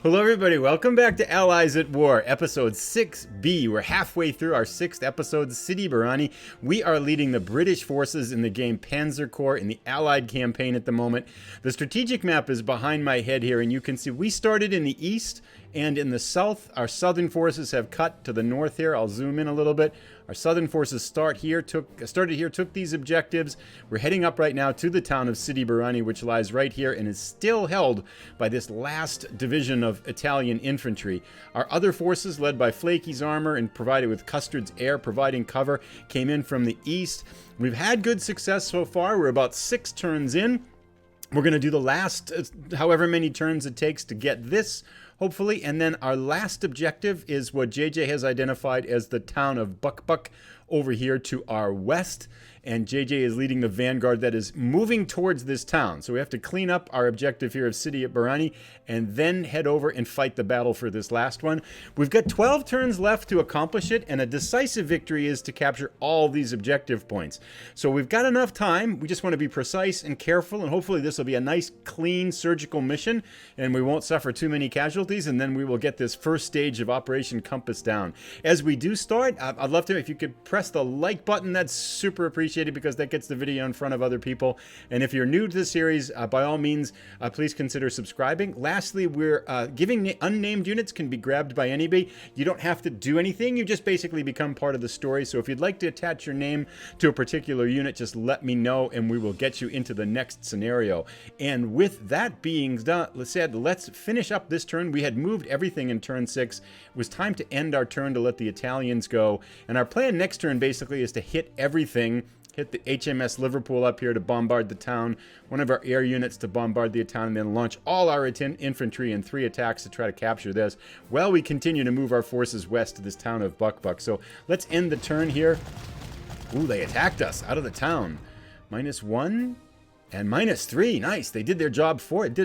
Hello everybody, welcome back to Allies at War, episode 6B. We're halfway through our 6th episode, Sidi Barrani. We are leading the British forces in the game Panzer Corps in the Allied campaign at the moment. The strategic map is behind my head here, and you can see we started in the east and in the south. Our southern forces have cut to the north here. I'll zoom in a little bit. Our southern forces started here, took these objectives. We're heading up right now to the town of Sidi Barrani, which lies right here and is still held by this last division of Italian infantry. Our other forces, led by Flaky's armor and provided with Custard's air providing cover, came in from the east. We've had good success so far. We're about 6 turns in. We're going to do the last however many turns it takes to get this, hopefully. And then our last objective is what JJ has identified as the town of Buq Buq over here to our west. And JJ is leading the vanguard that is moving towards this town. So we have to clean up our objective here of Sidi Barrani and then head over and fight the battle for this last one. We've got 12 turns left to accomplish it, and a decisive victory is to capture all these objective points. So we've got enough time. We just want to be precise and careful, and hopefully this will be a nice, clean, surgical mission, and we won't suffer too many casualties, and then we will get this first stage of Operation Compass down. As we do start, I'd love to, if you could press the like button, that's super appreciated, because that gets the video in front of other people. And if you're new to the series, by all means, please consider subscribing. Lastly, we're giving unnamed units can be grabbed by anybody. You don't have to do anything. You just basically become part of the story. So if you'd like to attach your name to a particular unit, just let me know and we will get you into the next scenario. And with that being done, let's finish up this turn. We had moved everything in turn 6. It was time to end our turn to let the Italians go. And our plan next turn basically is to hit everything. Hit the HMS Liverpool up here to bombard the town, one of our air units to bombard the town, and then launch all our infantry in 3 attacks to try to capture this, while we continue to move our forces west to this town of Buq Buq. So let's end the turn here. Ooh, they attacked us out of the town. -1 and -3. Nice. They did their job for it.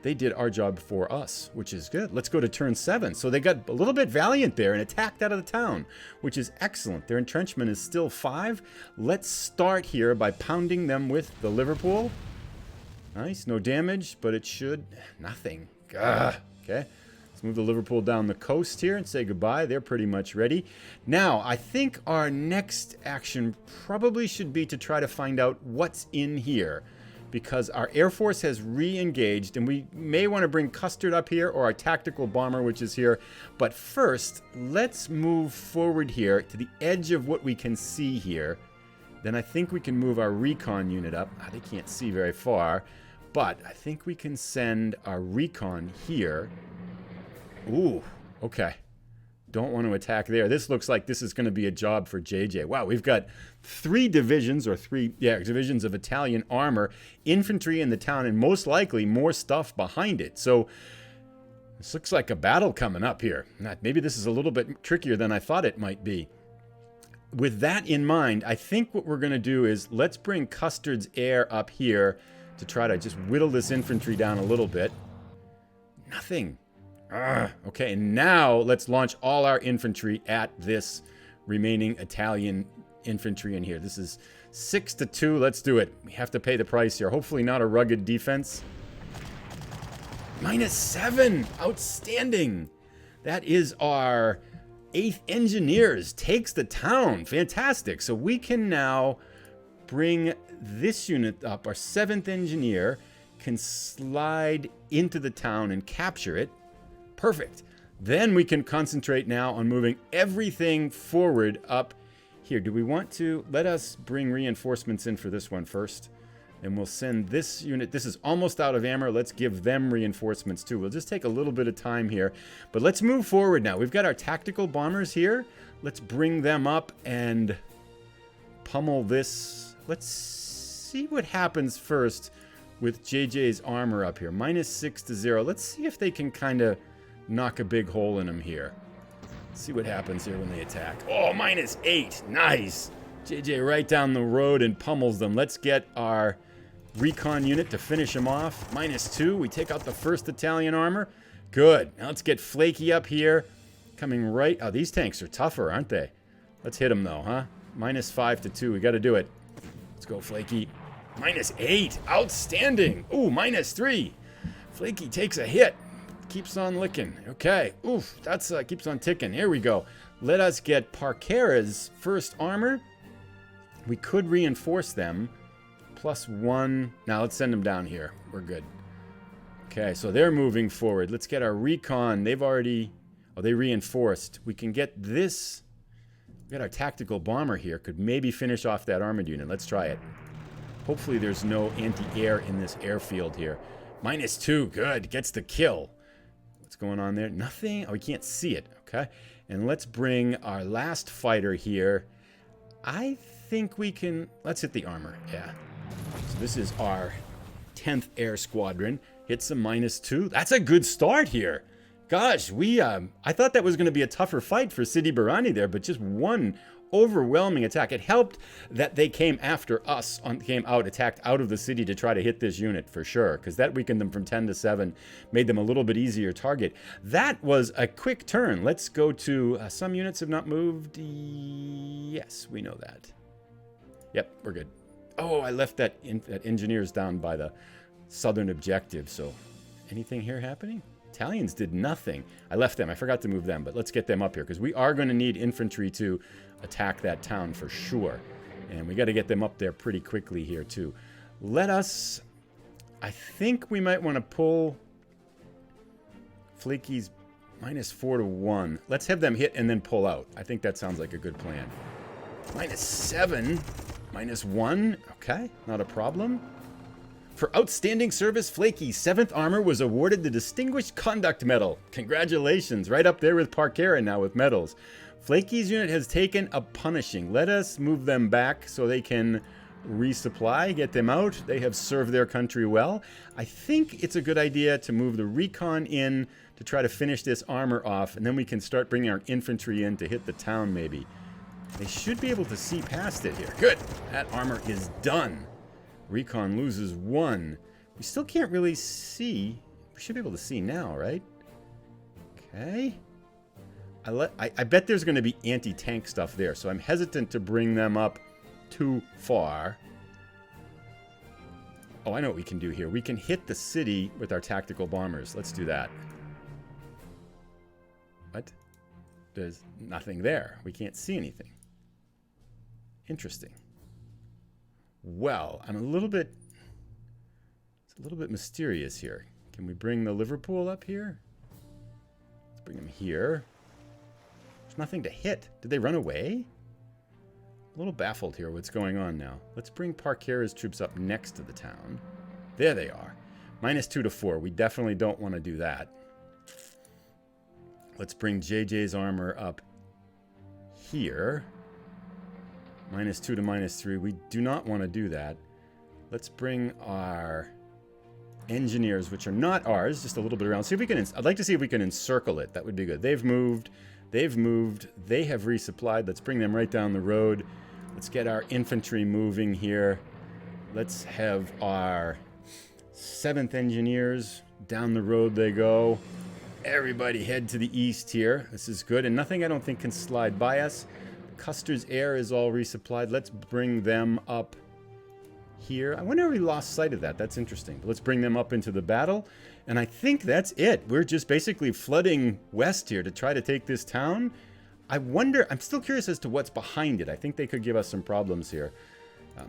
They did our job for us, which is good. Let's go to turn 7. So they got a little bit valiant there and attacked out of the town, which is excellent. Their entrenchment is still 5. Let's start here by pounding them with the Liverpool. Nice, no damage, but it should... nothing. Gah. Okay, let's move the Liverpool down the coast here and say goodbye. They're pretty much ready. Now, I think our next action probably should be to try to find out what's in here, because our Air Force has re-engaged, and we may want to bring Custard up here, or our tactical bomber, which is here. But first, let's move forward here to the edge of what we can see here. Then I think we can move our recon unit up. They can't see very far, but I think we can send our recon here. Ooh, okay. Don't want to attack there. This looks like this is going to be a job for JJ. Wow, we've got 3 divisions, or divisions of Italian armor, infantry in the town, and most likely more stuff behind it. So this looks like a battle coming up here. Maybe this is a little bit trickier than I thought it might be. With that in mind, I think what we're going to do is let's bring Custard's air up here to try to just whittle this infantry down a little bit. Nothing. Okay, and now let's launch all our infantry at this remaining Italian infantry in here. This is 6-2. Let's do it. We have to pay the price here. Hopefully not a rugged defense. -7. Outstanding. That is our 8th Engineers. Takes the town. Fantastic. So we can now bring this unit up. Our 7th Engineer can slide into the town and capture it. Perfect. Then we can concentrate now on moving everything forward up here. Do we want to... let us bring reinforcements in for this one first. And we'll send this unit... this is almost out of ammo. Let's give them reinforcements too. We'll just take a little bit of time here. But let's move forward now. We've got our tactical bombers here. Let's bring them up and pummel this. Let's see what happens first with JJ's armor up here. -6-0. Let's see if they can kind of knock a big hole in them here. Let's see what happens here when they attack. Oh, -8. Nice. JJ right down the road and pummels them. Let's get our recon unit to finish them off. -2. We take out the 1st Italian armor. Good. Now let's get Flaky up here. Coming right... oh, these tanks are tougher, aren't they? Let's hit them though, huh? -5-2. We got to do it. Let's go, Flaky. -8. Outstanding. Ooh, -3. Flaky takes a hit. keeps on licking. Okay. Oof, that's keeps on ticking. Here we go. Let us get Parkera's first armor. We could reinforce them. +1. Now let's send them down here. We're good. Okay, so they're moving forward. Let's get our recon. They've already... Oh, they reinforced. We can get this... We got our tactical bomber here. Could maybe finish off that armored unit. Let's try it. Hopefully there's no anti-air in this airfield here. -2. Good. Gets the kill. What's going on there? Nothing? Oh, we can't see it. Okay. And let's bring our last fighter here. I think we can... Let's hit the armor. Yeah. So this is our 10th Air Squadron. Hits a -2. That's a good start here. Gosh, I thought that was going to be a tougher fight for Sidi Barrani there, but just one overwhelming attack. It helped that they came after us, attacked out of the city to try to hit this unit for sure, because that weakened them from 10 to 7, made them a little bit easier target. That was a quick turn. Let's go to, some units have not moved. Yes, we know that. Yep, we're good. Oh, I left that engineers down by the southern objective, so anything here happening? Italians did nothing. I left them. I forgot to move them, but let's get them up here because we are going to need infantry to attack that town for sure. And we got to get them up there pretty quickly here too. Let us... I think we might want to pull Flaky's -4 to 1. Let's have them hit and then pull out. I think that sounds like a good plan. -7, -1. Okay, not a problem. For outstanding service, Flaky's 7th Armor was awarded the Distinguished Conduct Medal. Congratulations, right up there with Parkera now with medals. Flaky's unit has taken a punishing. Let us move them back so they can resupply, get them out. They have served their country well. I think it's a good idea to move the recon in to try to finish this armor off, and then we can start bringing our infantry in to hit the town maybe. They should be able to see past it here. Good, that armor is done. Recon loses 1. We still can't really see. We should be able to see now, right? Okay. I bet there's going to be anti-tank stuff there, so I'm hesitant to bring them up too far. Oh, I know what we can do here. We can hit the city with our tactical bombers. Let's do that. What? There's nothing there. We can't see anything. Interesting. Well, it's a little bit mysterious here. Can we bring the Liverpool up here? Let's bring them here. There's nothing to hit. Did they run away? A little baffled here what's going on now. Let's bring Parkera's troops up next to the town. There they are. -2 to 4. We definitely don't want to do that. Let's bring JJ's armor up here. -2 to -3. We do not want to do that. Let's bring our engineers, which are not ours, just a little bit around. See if we can. I'd like to see if we can encircle it. That would be good. They've moved. They've moved. They have resupplied. Let's bring them right down the road. Let's get our infantry moving here. Let's have our 7th engineers. Down the road they go. Everybody head to the east here. This is good. And nothing I don't think can slide by us. Custer's air is all resupplied. Let's bring them up here. I wonder if we lost sight of that. That's interesting. But let's bring them up into the battle. And I think that's it. We're just basically flooding west here to try to take this town. I wonder, I'm still curious as to what's behind it. I think they could give us some problems here.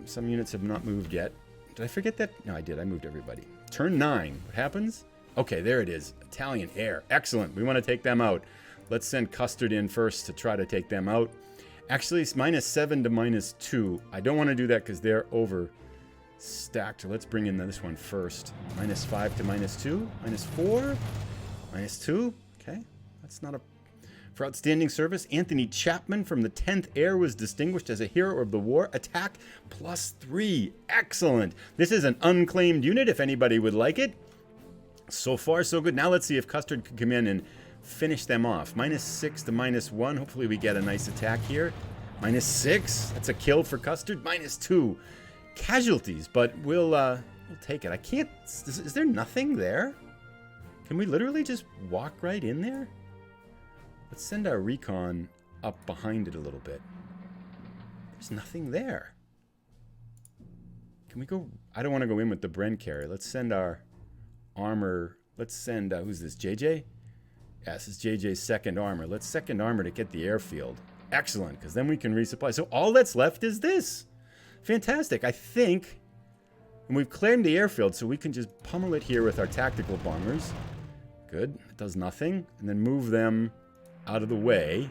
Some units have not moved yet. Did I forget that? No, I did. I moved everybody. Turn 9. What happens? Okay, there it is. Italian air. Excellent. We want to take them out. Let's send Custard in first to try to take them out. Actually, it's -7 to -2. I don't want to do that because they're overstacked. Let's bring in this one first. -5 to -2. -4. -2. Okay. That's not a... For outstanding service, Anthony Chapman from the 10th Air was distinguished as a hero of the war. Attack +3. Excellent. This is an unclaimed unit if anybody would like it. So far, so good. Now let's see if Custard can come in and finish them off. -6 to -1. Hopefully we get a nice attack here. -6. That's a kill for Custard. -2. Casualties, but we'll take it. I can't... Is there nothing there? Can we literally just walk right in there? Let's send our recon up behind it a little bit. There's nothing there. Can we go... I don't want to go in with the Bren carrier. Let's send our armor... Let's send, who's this, JJ? Yeah, this is JJ's second armor. Let's second armor to get the airfield. Excellent, because then we can resupply. So all that's left is this. Fantastic. I think, and we've claimed the airfield, so we can just pummel it here with our tactical bombers. Good. It does nothing. And then move them out of the way.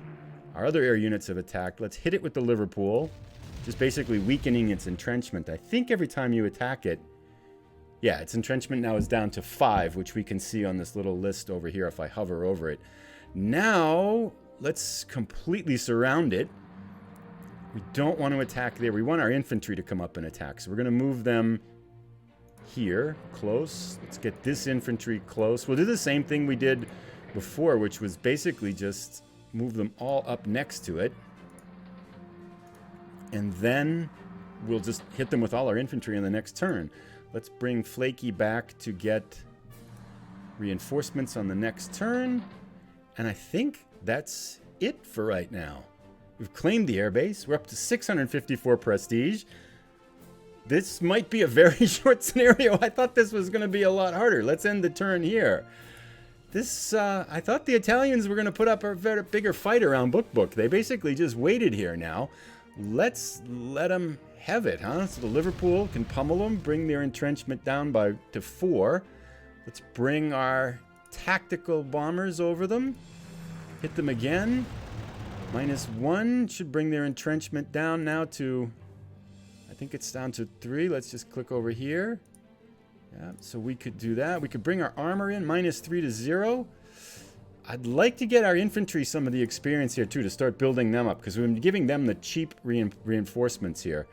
Our other air units have attacked. Let's hit it with the Liverpool. Just basically weakening its entrenchment. I think every time you attack it, yeah, its entrenchment now is down to 5, which we can see on this little list over here if I hover over it. Now, let's completely surround it. We don't want to attack there. We want our infantry to come up and attack. So we're going to move them here, close. Let's get this infantry close. We'll do the same thing we did before, which was basically just move them all up next to it. And then we'll just hit them with all our infantry in the next turn. Let's bring Flaky back to get reinforcements on the next turn. And I think that's it for right now. We've claimed the airbase. We're up to 654 prestige. This might be a very short scenario. I thought this was going to be a lot harder. Let's end the turn here. This, I thought the Italians were going to put up a very bigger fight around Buq Buq. They basically just waited here now. Let's let them have it, huh? So the Liverpool can pummel them, bring their entrenchment down to 4. Let's bring our tactical bombers over them. Hit them again. -1 should bring their entrenchment down now to, I think it's down to 3. Let's just click over here. Yeah, so we could do that. We could bring our armor in, -3 to 0. I'd like to get our infantry some of the experience here too, to start building them up, because we've been giving them the cheap reinforcements here.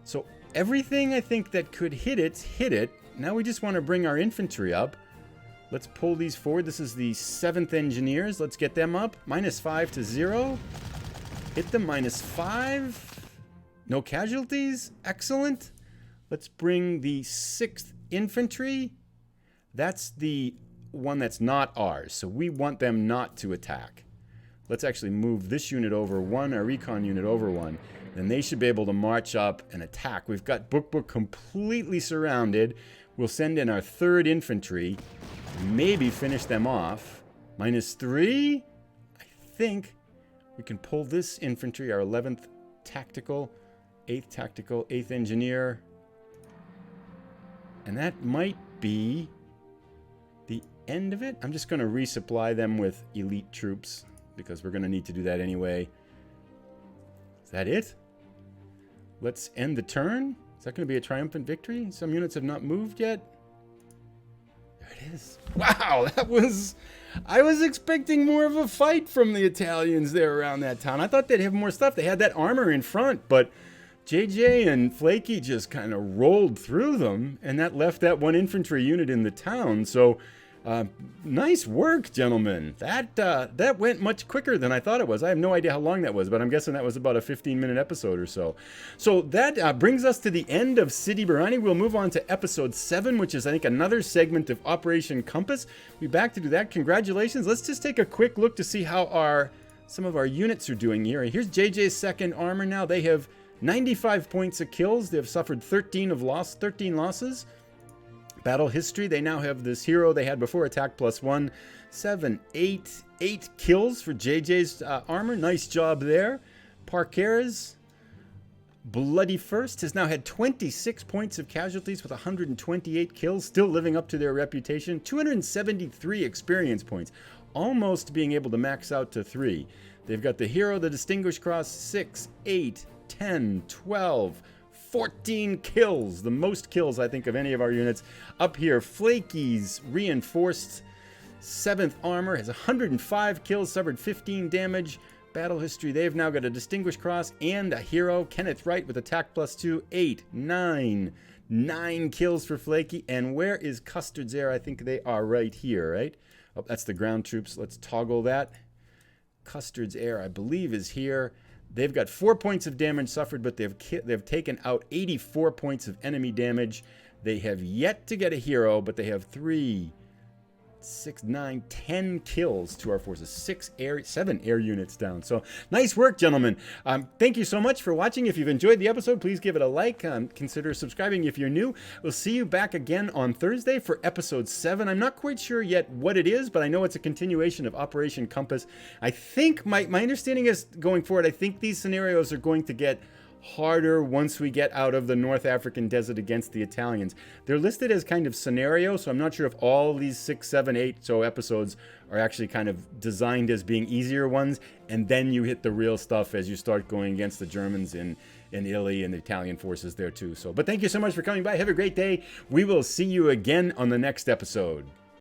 So everything I think that could hit it. Now we just want to bring our infantry up. Let's pull these forward. This is the 7th Engineers. Let's get them up. -5 to 0. Hit them -5. No casualties. Excellent. Let's bring the 6th Infantry. That's the one that's not ours, so we want them not to attack. Let's actually move this unit over 1, our recon unit over 1. Then they should be able to march up and attack. We've got Buq Buq completely surrounded. We'll send in our 3rd Infantry. Maybe finish them off. -3. I think we can pull this infantry, our 11th Tactical, 8th Engineer. And that might be the end of it. I'm just going to resupply them with elite troops, because we're going to need to do that anyway. Is that it? Let's end the turn. Is that going to be a triumphant victory? Some units have not moved yet. There it is. Wow, that was... I was expecting more of a fight from the Italians there around that town. I thought they'd have more stuff. They had that armor in front, but JJ and Flaky just kind of rolled through them, and that left that 1 infantry unit in the town. So nice work, gentlemen. That went much quicker than I thought it was. I have no idea how long that was, but I'm guessing that was about a 15-minute episode or so. So that brings us to the end of Sidi Barrani. We'll move on to episode 7, which is, I think, another segment of Operation Compass. We'll be back to do that. Congratulations. Let's just take a quick look to see how some of our units are doing here. Here's JJ's 2nd Armor now. They have 95 points of kills. They've suffered 13 losses. Battle history, they now have this hero they had before, attack +1, 7, 8 kills for JJ's armor. Nice job there. Parker's Bloody First has now had 26 points of casualties with 128 kills, still living up to their reputation. 273 experience points, almost being able to max out to 3. They've got the hero, the Distinguished Cross, 6, 8, 10, 12, 14 kills, the most kills I think of any of our units. Up here, Flaky's Reinforced 7th Armor has 105 kills, suffered 15 damage. Battle history, they've now got a Distinguished Cross and a hero. Kenneth Wright with attack +2, 8, 9 kills for Flaky. And where is Custard's Air? I think they are right here, right? Oh, that's the ground troops. Let's toggle that. Custard's Air, I believe, is here. They've got 4 points of damage suffered, but they've taken out 84 points of enemy damage. They have yet to get a hero, but they have 3, 6, 9, 10 kills to our forces. 7 air units down. So nice work, gentlemen. Thank you so much for watching. If you've enjoyed the episode, please give it a like. Consider subscribing if you're new. We'll see you back again on Thursday for episode 7. I'm not quite sure yet what it is, but I know it's a continuation of Operation Compass. I think my understanding is going forward, I think these scenarios are going to get harder once we get out of the North African desert against the Italians. They're listed as kind of scenarios, so I'm not sure if all these 6, 7, 8 episodes are actually kind of designed as being easier ones, and then you hit the real stuff as you start going against the Germans in Italy and the Italian forces there too. But thank you so much for coming by. Have a great day. We will see you again on the next episode.